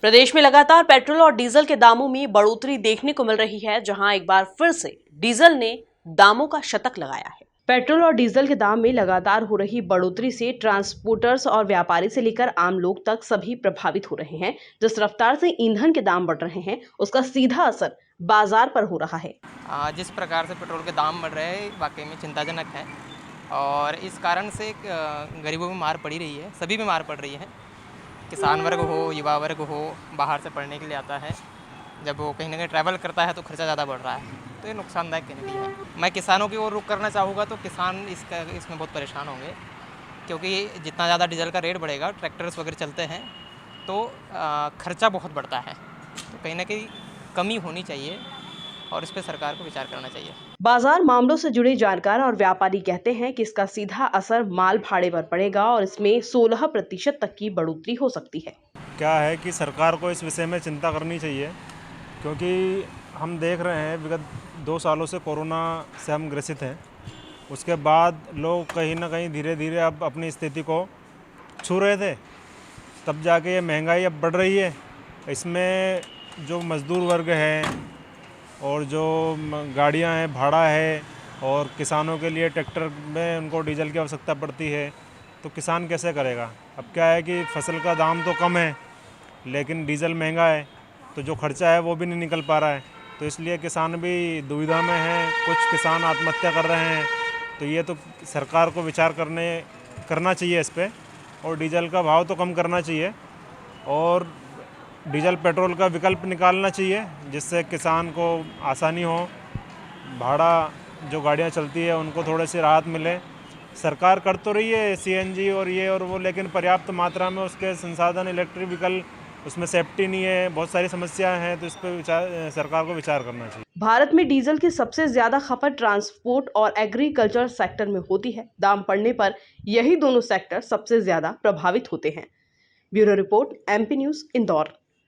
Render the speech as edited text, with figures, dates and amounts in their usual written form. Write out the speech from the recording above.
प्रदेश में लगातार पेट्रोल और डीजल के दामों में बढ़ोतरी देखने को मिल रही है, जहां एक बार फिर से डीजल ने दामों का शतक लगाया है। पेट्रोल और डीजल के दाम में लगातार हो रही बढ़ोतरी से ट्रांसपोर्टर्स और व्यापारी से लेकर आम लोग तक सभी प्रभावित हो रहे हैं। जिस रफ्तार से ईंधन के दाम बढ़ रहे हैं, उसका सीधा असर बाजार पर हो रहा है। जिस प्रकार से पेट्रोल के दाम बढ़ रहे हैं, वाकई में चिंताजनक है और इस कारण से गरीबों में मार पड़ी रही है, सभी में मार पड़ रही है। किसान वर्ग हो, युवा वर्ग हो, बाहर से पढ़ने के लिए आता है, जब वो कहीं ना कहीं ट्रैवल करता है तो खर्चा ज़्यादा बढ़ रहा है, तो ये नुकसानदायक कहीं ना कहीं है। मैं किसानों की ओर रुख करना चाहूँगा तो किसान इसमें बहुत परेशान होंगे, क्योंकि जितना ज़्यादा डीजल का रेट बढ़ेगा, ट्रैक्टर्स वगैरह चलते हैं तो खर्चा बहुत बढ़ता है, तो कहीं ना कहीं कमी होनी चाहिए और इस पर सरकार को विचार करना चाहिए। बाजार मामलों से जुड़े जानकार और व्यापारी कहते हैं कि इसका सीधा असर माल भाड़े पर पड़ेगा और इसमें 16% तक की बढ़ोतरी हो सकती है। क्या है कि सरकार को इस विषय में चिंता करनी चाहिए, क्योंकि हम देख रहे हैं विगत 2 सालों से कोरोना से हम ग्रसित हैं। उसके बाद लोग कहीं ना कहीं धीरे धीरे अब अपनी स्थिति को छू रहे थे, तब जाके ये महंगाई अब बढ़ रही है। इसमें जो मज़दूर वर्ग है और जो गाड़ियां हैं, भाड़ा है, और किसानों के लिए ट्रैक्टर में उनको डीजल की आवश्यकता पड़ती है, तो किसान कैसे करेगा। अब क्या है कि फसल का दाम तो कम है लेकिन डीजल महंगा है, तो जो खर्चा है वो भी नहीं निकल पा रहा है, तो इसलिए किसान भी दुविधा में हैं। कुछ किसान आत्महत्या कर रहे हैं, तो ये तो सरकार को विचार करना चाहिए इस पर, और डीजल का भाव तो कम करना चाहिए और डीजल पेट्रोल का विकल्प निकालना चाहिए, जिससे किसान को आसानी हो। भाड़ा जो गाड़ियाँ चलती है उनको थोड़े से राहत मिले। सरकार कर तो रही है सीएनजी और ये और वो, लेकिन पर्याप्त मात्रा में उसके संसाधन, इलेक्ट्रिक व्हीकल, उसमें सेफ्टी नहीं है, बहुत सारी समस्याएं हैं, तो इस पर सरकार को विचार करना चाहिए। भारत में डीजल की सबसे ज्यादा खपत ट्रांसपोर्ट और एग्रीकल्चर सेक्टर में होती है। दाम बढ़ने पर यही दोनों सेक्टर सबसे ज्यादा प्रभावित होते हैं। Bureau report, MP news, Indore.